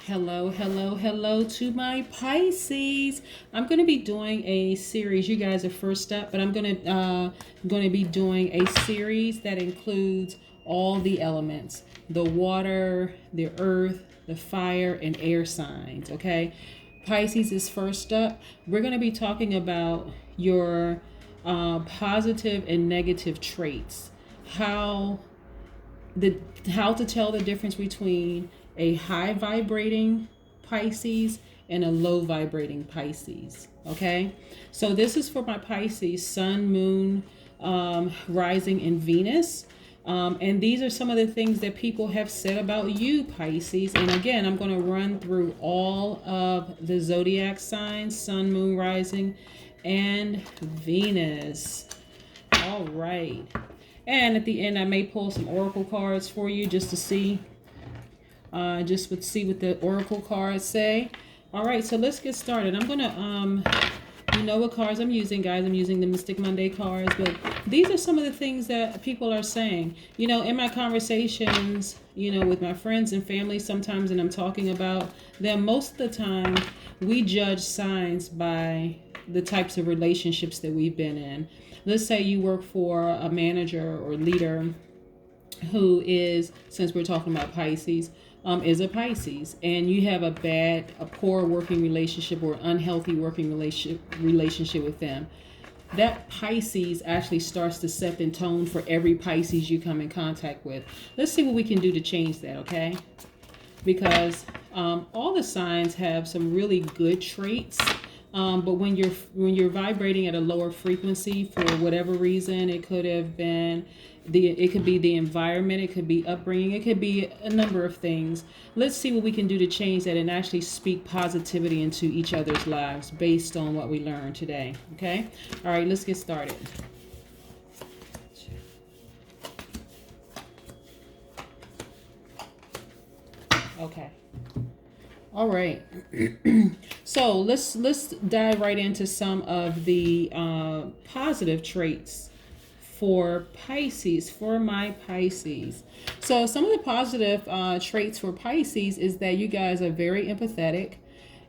Hello, hello, hello to my Pisces. I'm going to be doing a series. You guys are first up, but I'm going to be doing a series that includes all the elements: the water, the earth, the fire, and air signs. Okay, Pisces is first up. We're going to be talking about your positive and negative traits. How the how to tell the difference between a high vibrating Pisces and a low vibrating Pisces. Okay, so this is for my Pisces Sun, Moon, rising, in Venus. And these are some of the things that people have said about you, Pisces. And again, I'm going to run through all of the zodiac signs: Sun, Moon, rising, and Venus. All right. And at the end, I may pull some oracle cards for you just to see, just would see what the oracle cards say. All right, so let's get started. I'm gonna, you know what cards I'm using, guys. I'm using the Mystic Monday cards, but these are some of the things that people are saying. You know, in my conversations, you know, with my friends and family sometimes, and I'm talking about them, most of the time, we judge signs by the types of relationships that we've been in. Let's say you work for a manager or leader who is, since we're talking about Pisces, is a Pisces, and you have a poor working relationship or unhealthy working relationship with them. That Pisces actually starts to set the tone for every Pisces you come in contact with. Let's see what we can do to change that, okay? Because all the signs have some really good traits. But when you're vibrating at a lower frequency for whatever reason, it could have been it could be the environment, it could be upbringing, it could be a number of things. Let's see what we can do to change that and actually speak positivity into each other's lives based on what we learned today. Okay? All right, let's get started. Okay. All right. So let's dive right into some of the positive traits for Pisces, for my Pisces. So some of the positive traits for Pisces is that you guys are very empathetic.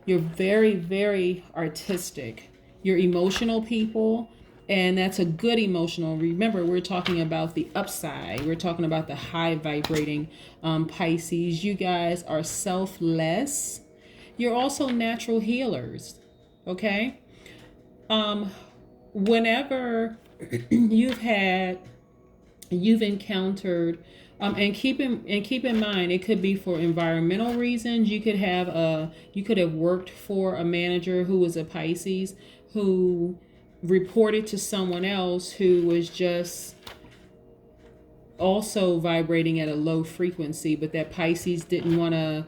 You're very, very artistic. You're emotional people. And that's a good emotional. Remember, we're talking about the upside. We're talking about the high vibrating Pisces. You guys are selfless. You're also natural healers. Okay. Whenever you've encountered, keep in mind, it could be for environmental reasons. You could have worked for a manager who was a Pisces, who reported to someone else who was just also vibrating at a low frequency, but that Pisces didn't want to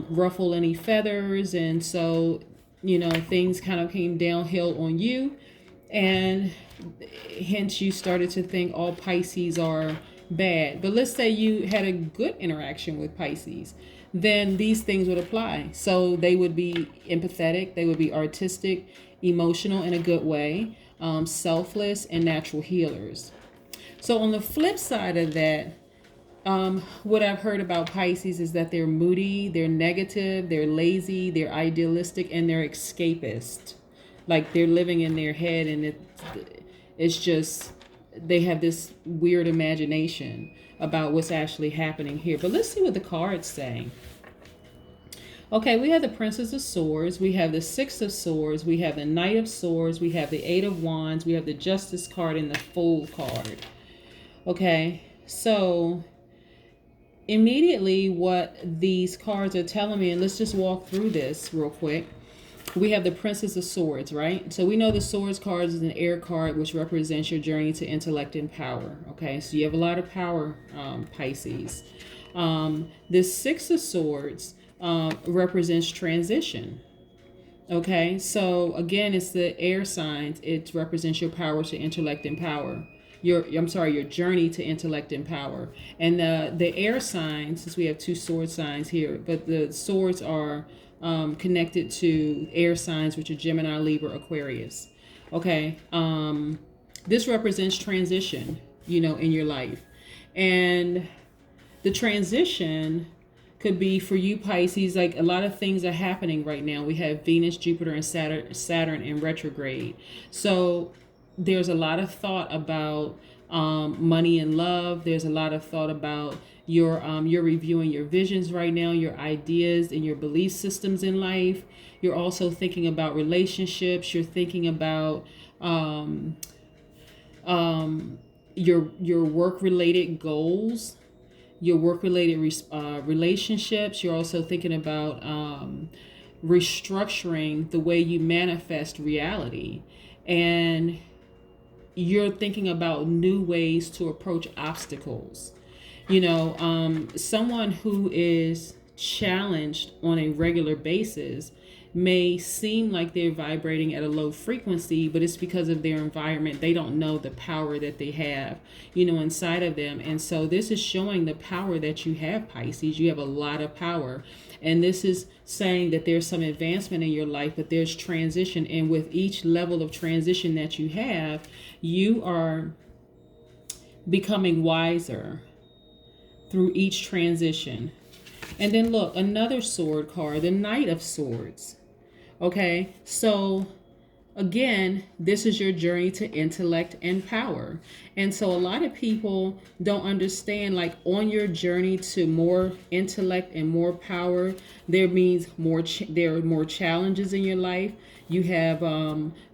ruffle any feathers, and so things kind of came downhill on you, and hence you started to think all Pisces are bad. But let's say you had a good interaction with Pisces, then these things would apply. So they would be empathetic, they would be artistic, emotional in a good way, selfless, and natural healers. So on the flip side of that, what I've heard about Pisces is that they're moody, they're negative, they're lazy, they're idealistic, and they're escapist. Like they're living in their head, and it's just they have this weird imagination about what's actually happening here. But let's see what the cards say. Okay, we have the Princess of Swords, we have the Six of Swords, we have the Knight of Swords, we have the Eight of Wands, we have the Justice card, and the Fool card. Okay, so immediately what these cards are telling me, and let's just walk through this real quick. We have the Princess of Swords, right? So we know the Swords card is an air card, which represents your journey to intellect and power. Okay, so you have a lot of power, Pisces. This Six of Swords represents transition. Okay, so again, it's the air signs. It represents your power to intellect and power. Your journey to intellect and power. And the air signs, since we have two sword signs here, but the swords are connected to air signs, which are Gemini, Libra, Aquarius. Okay, this represents transition, in your life, and the transition could be for you Pisces, like a lot of things are happening right now. We have Venus, Jupiter, and Saturn in retrograde. So there's a lot of thought about money and love. There's a lot of thought about you're reviewing your visions right now, your ideas and your belief systems in life. You're also thinking about relationships. You're thinking about your work related goals, your work related relationships. You're also thinking about restructuring the way you manifest reality, and you're thinking about new ways to approach obstacles. Someone who is challenged on a regular basis may seem like they're vibrating at a low frequency, but it's because of their environment. They don't know the power that they have, inside of them. And so this is showing the power that you have, Pisces. You have a lot of power. And this is saying that there's some advancement in your life, but there's transition. And with each level of transition that you have, you are becoming wiser through each transition. And then look, another sword card, the Knight of Swords. Okay, so again, this is your journey to intellect and power. And so a lot of people don't understand, like on your journey to more intellect and more power, there means there are more challenges in your life. You have,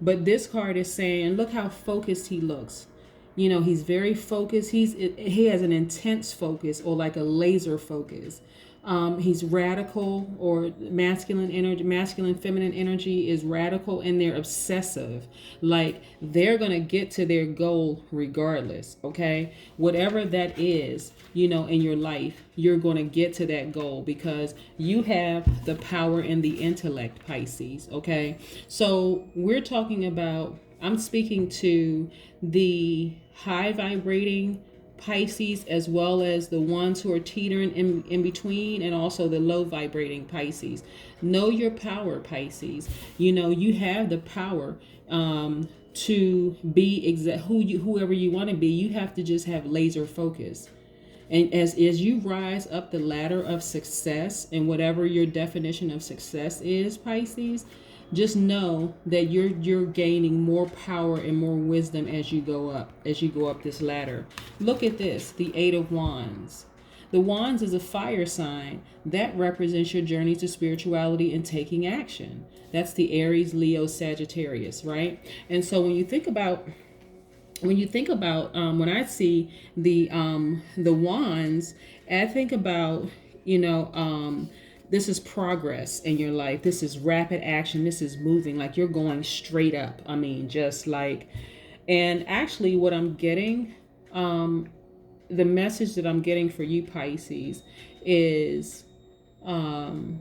but this card is saying, look how focused he looks. He's very focused. He has an intense focus, or like a laser focus. He's radical, or masculine energy, masculine feminine energy is radical, and they're obsessive. Like they're going to get to their goal regardless. Okay. Whatever that is, in your life, you're going to get to that goal because you have the power and the intellect, Pisces. Okay. So I'm speaking to the high vibrating Pisces, as well as the ones who are teetering in between, and also the low vibrating Pisces. Know your power, Pisces. You have the power to be whoever you want to be. You have to just have laser focus. And as you rise up the ladder of success, and whatever your definition of success is, Pisces, just know that you're gaining more power and more wisdom as you go up this ladder. Look at this, the Eight of Wands. The Wands is a fire sign that represents your journey to spirituality and taking action. That's the Aries, Leo, Sagittarius, right? And so when I see the wands, I think about this is progress in your life. This is rapid action. This is moving, like you're going straight up. I mean, just like, and actually what I'm getting, the message that I'm getting for you Pisces is on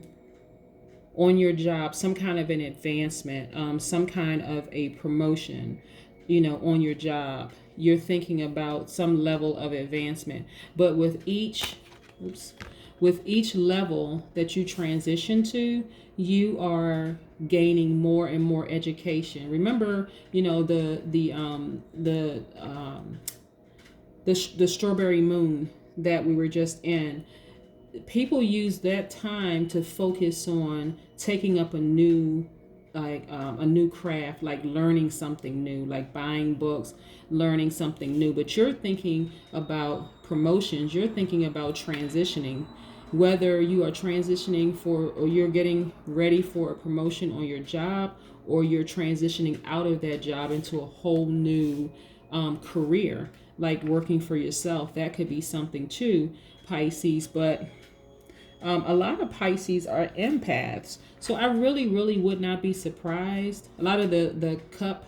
your job, some kind of an advancement, some kind of a promotion, on your job. You're thinking about some level of advancement, but with each level that you transition to, you are gaining more and more education. Remember, the strawberry moon that we were just in. People use that time to focus on taking up a new craft, like learning something new, like buying books, learning something new. But you're thinking about promotions. You're thinking about transitioning. Whether you are transitioning or you're getting ready for a promotion on your job, or you're transitioning out of that job into a whole new career, like working for yourself. That could be something too, Pisces. But a lot of Pisces are empaths. So I really, really would not be surprised. A lot of the cup,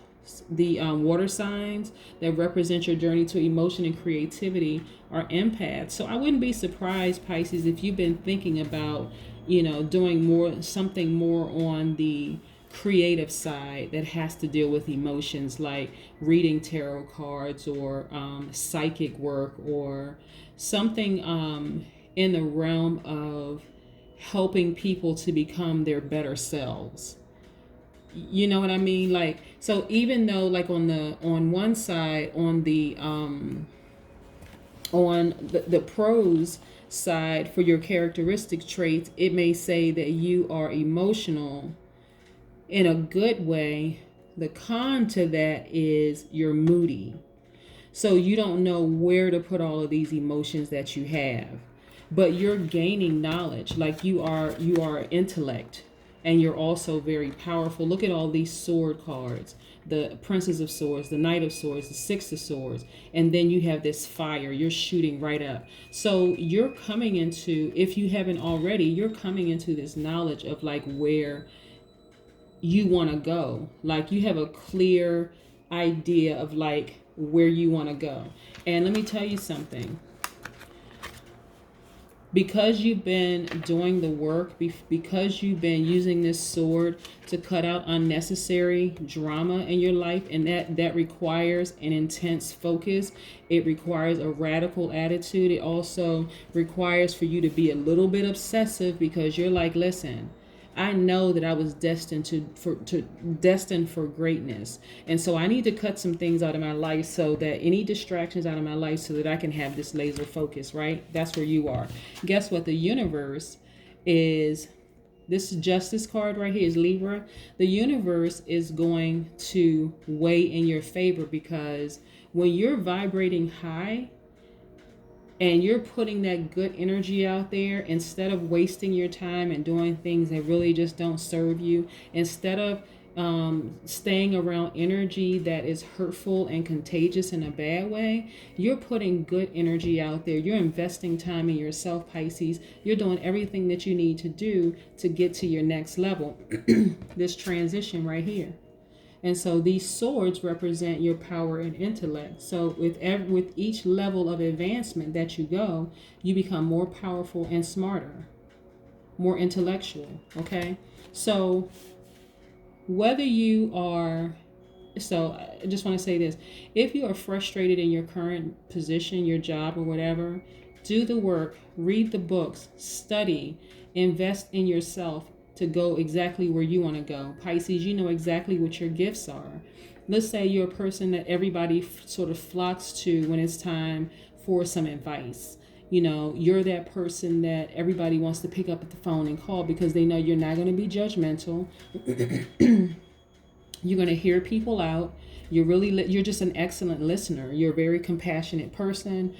the water signs that represent your journey to emotion and creativity are empaths. So I wouldn't be surprised, Pisces, if you've been thinking about, doing something more on the creative side that has to deal with emotions, like reading tarot cards, or psychic work, or something in the realm of helping people to become their better selves. You know what I mean? Like, so even though, like, on one side, on the pros side, for your characteristic traits, it may say that you are emotional in a good way. The con to that is you're moody. So you don't know where to put all of these emotions that you have. But you're gaining knowledge. Like you are intellect, and you're also very powerful. Look at all these sword cards. The Princess of Swords, the Knight of Swords, the Six of Swords, and then you have this fire. You're shooting right up. So you're coming into, if you haven't already, you're coming into this knowledge of like where you want to go. Like you have a clear idea of like where you want to go. And let me tell you something. Because you've been doing the work, because you've been using this sword to cut out unnecessary drama in your life, and that requires an intense focus. It requires a radical attitude. It also requires for you to be a little bit obsessive, because you're like, listen, I know that I was destined for greatness. And so I need to cut some things out of my life, so that any distractions out of my life, so that I can have this laser focus, right? That's where you are. Guess what? The universe is, this Justice card right here is Libra. The universe is going to weigh in your favor, because when you're vibrating high, and you're putting that good energy out there, instead of wasting your time and doing things that really just don't serve you, instead of staying around energy that is hurtful and contagious in a bad way, you're putting good energy out there. You're investing time in yourself, Pisces. You're doing everything that you need to do to get to your next level. This transition right here. And so these swords represent your power and intellect. So with each level of advancement that you go, you become more powerful and smarter, more intellectual, okay? So whether you are, so I just want to say this, if you are frustrated in your current position, your job or whatever, do the work, read the books, study, invest in yourself, to go exactly where you want to go. Pisces, you know exactly what your gifts are. Let's say you're a person that everybody sort of flocks to when it's time for some advice. You know, you're that person that everybody wants to pick up the phone and call, because they know you're not going to be judgmental. You're going to hear people out. You're just an excellent listener. You're a very compassionate person.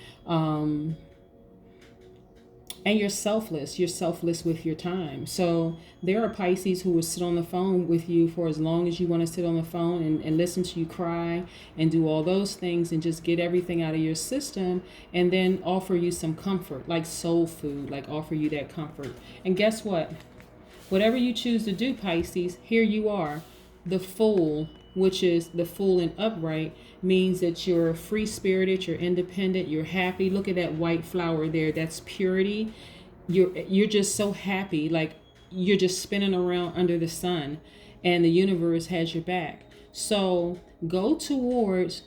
And you're selfless. You're selfless with your time. So there are Pisces who will sit on the phone with you for as long as you want to sit on the phone, and listen to you cry and do all those things and just get everything out of your system, and then offer you some comfort, like soul food, like offer you that comfort. And guess what? Whatever you choose to do, Pisces, here you are. The Fool, which is the Fool in upright, means that you're free-spirited, you're independent, you're happy. Look at that white flower there. That's purity. You're just so happy, like you're just spinning around under the sun, and the universe has your back. So go towards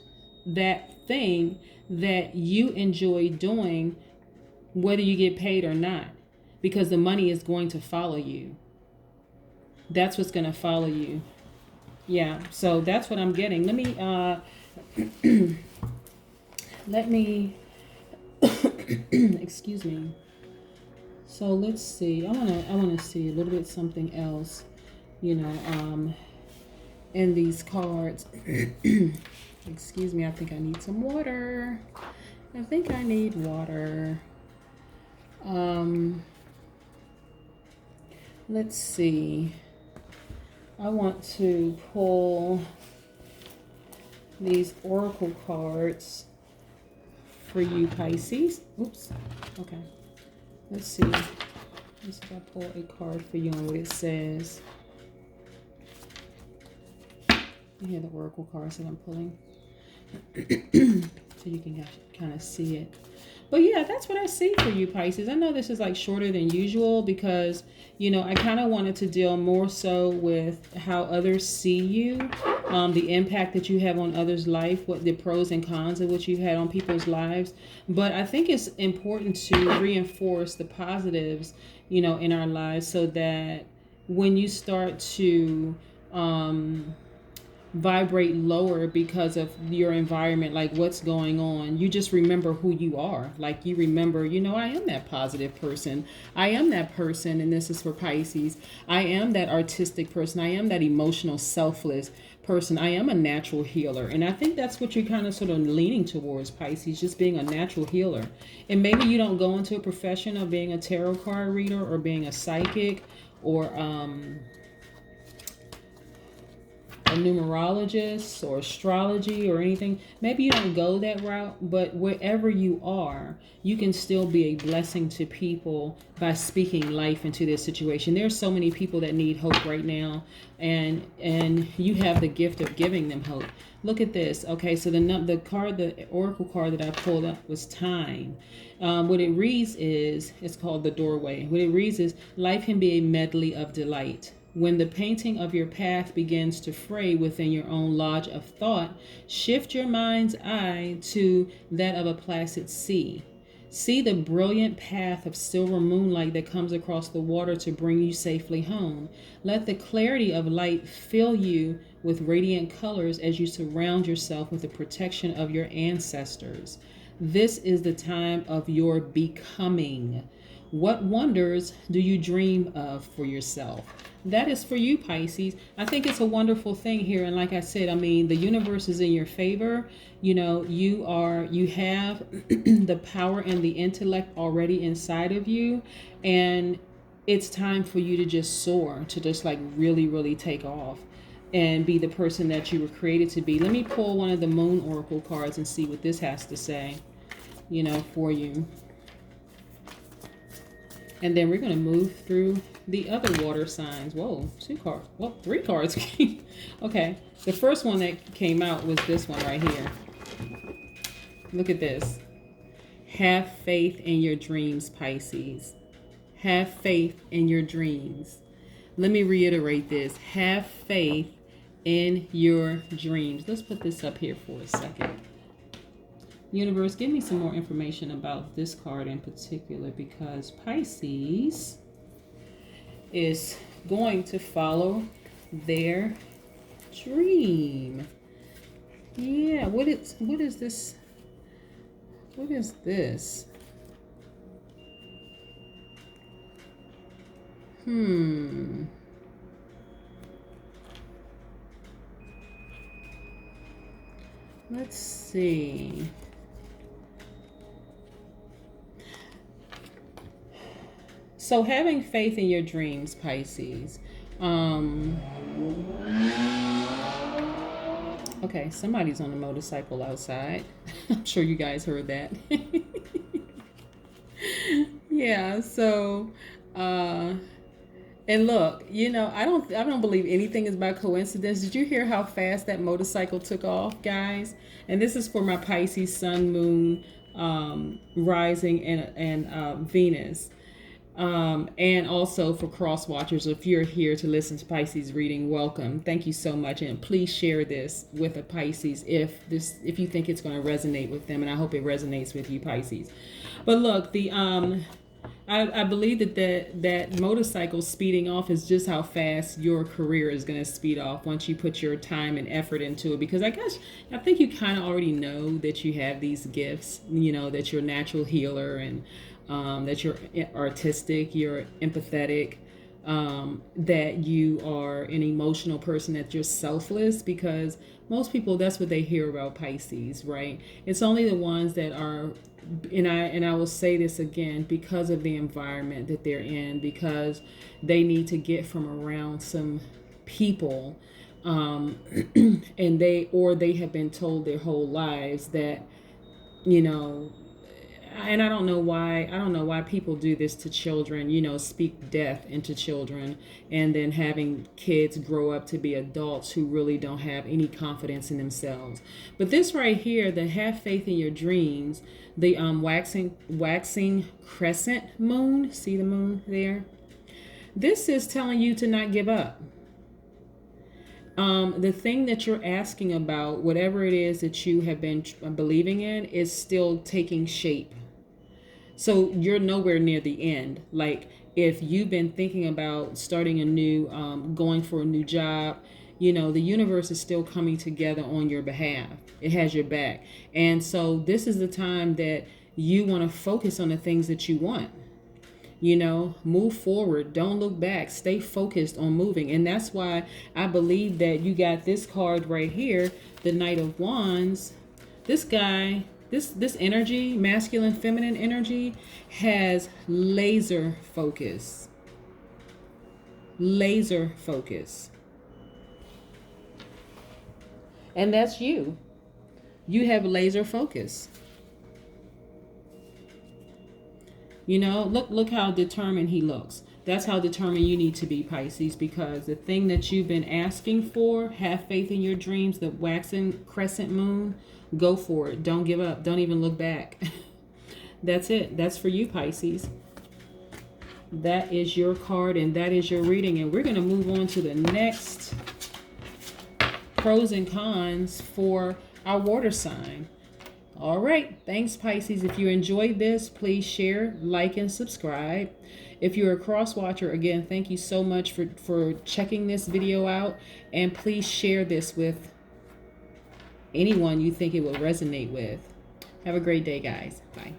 that thing that you enjoy doing, whether you get paid or not, because the money is going to follow you. That's what's going to follow you. Yeah, so that's what I'm getting. Let me excuse me. So let's see. I wanna see a little bit something else, in these cards. Excuse me, I think I need some water. Let's see. I want to pull these oracle cards for you, Pisces. Oops. Okay. Let's see. Let's see if I pull a card for you on what it says. Here are the oracle cards that I'm pulling. So you can kind of see it. But yeah, that's what I see for you, Pisces. I know this is like shorter than usual because, I kind of wanted to deal more so with how others see you, the impact that you have on others' life, what the pros and cons of what you've had on people's lives. But I think it's important to reinforce the positives, in our lives, so that when you start to vibrate lower because of your environment, like what's going on. You just remember who you are. Like you remember, I am that positive person. I am that person, and this is for Pisces. I am that artistic person. I am that emotional, selfless person. I am a natural healer. And I think that's what you're kind of sort of leaning towards, Pisces, just being a natural healer. And maybe you don't go into a profession of being a tarot card reader or being a psychic or a numerologist or astrology or anything. Maybe you don't go that route, but wherever you are, you can still be a blessing to people by speaking life into this situation. There's so many people that need hope right now, and you have the gift of giving them hope. Look at this. Okay, so the oracle card that I pulled up was time. What it reads is, it's called the doorway. What it reads is, life can be a medley of delight. When the painting of your path begins to fray within your own lodge of thought, shift your mind's eye to that of a placid sea. See the brilliant path of silver moonlight that comes across the water to bring you safely home. Let the clarity of light fill you with radiant colors as you surround yourself with the protection of your ancestors. This is the time of your becoming. What wonders do you dream of for yourself? That is for you, Pisces. I think it's a wonderful thing here. And like I said, I mean, the universe is in your favor. You have the power and the intellect already inside of you. And it's time for you to just soar, to just like really, really take off and be the person that you were created to be. Let me pull one of the Moon Oracle cards and see what this has to say, for you. And then we're going to move through the other water signs. Whoa, 2 cards. Well, 3 cards. Okay. The first one that came out was this one right here. Look at this. Have faith in your dreams, Pisces. Have faith in your dreams. Let me reiterate this. Have faith in your dreams. Let's put this up here for a second. Universe, give me some more information about this card in particular, because Pisces is going to follow their dream. Yeah, what is this? What is this? Let's see. So having faith in your dreams, Pisces. Okay, somebody's on a motorcycle outside. I'm sure you guys heard that. Yeah, so and look, I don't believe anything is by coincidence. Did you hear how fast that motorcycle took off, guys? And this is for my Pisces sun, moon, rising, and Venus. And also for cross watchers, if you're here to listen to Pisces reading, welcome. Thank you so much. And please share this with a Pisces if you think it's going to resonate with them. And I hope it resonates with you, Pisces. But look, I believe that motorcycle speeding off is just how fast your career is going to speed off once you put your time and effort into it. Because I think you kind of already know that you have these gifts, that you're a natural healer, and that you're artistic, you're empathetic, that you are an emotional person, that you're selfless, because most people, that's what they hear about Pisces, right? It's only the ones that are, and I will say this again, because of the environment that they're in, because they need to get from around some people, and they have been told their whole lives that, and I don't know why people do this to children, speak death into children, and then having kids grow up to be adults who really don't have any confidence in themselves. But this right here, the have faith in your dreams, the waxing crescent moon, see the moon there? This is telling you to not give up. The thing that you're asking about, whatever it is that you have been believing in, is still taking shape. So you're nowhere near the end. Like if you've been thinking about starting a new, going for a new job, You know, the universe is still coming together on your behalf. It has your back. And so this is the time that you want to focus on the things that you want. You know, move forward. Don't look back. Stay focused on moving. And that's why I believe that you got this card right here, the Knight of Wands. This guy, this energy, masculine, feminine energy, has laser focus. Laser focus. And that's you. You have laser focus. You know, look how determined he looks. That's how determined you need to be, Pisces, because the thing that you've been asking for, have faith in your dreams, the waxing crescent moon, go for it. Don't give up. Don't even look back. That's it. That's for you, Pisces. That is your card and that is your reading. And we're going to move on to the next pros and cons for our water sign. All right. Thanks, Pisces. If you enjoyed this, please share, like, and subscribe. If you're a cross watcher, again, thank you so much for checking this video out. And please share this with anyone you think it will resonate with. Have a great day, guys. Bye.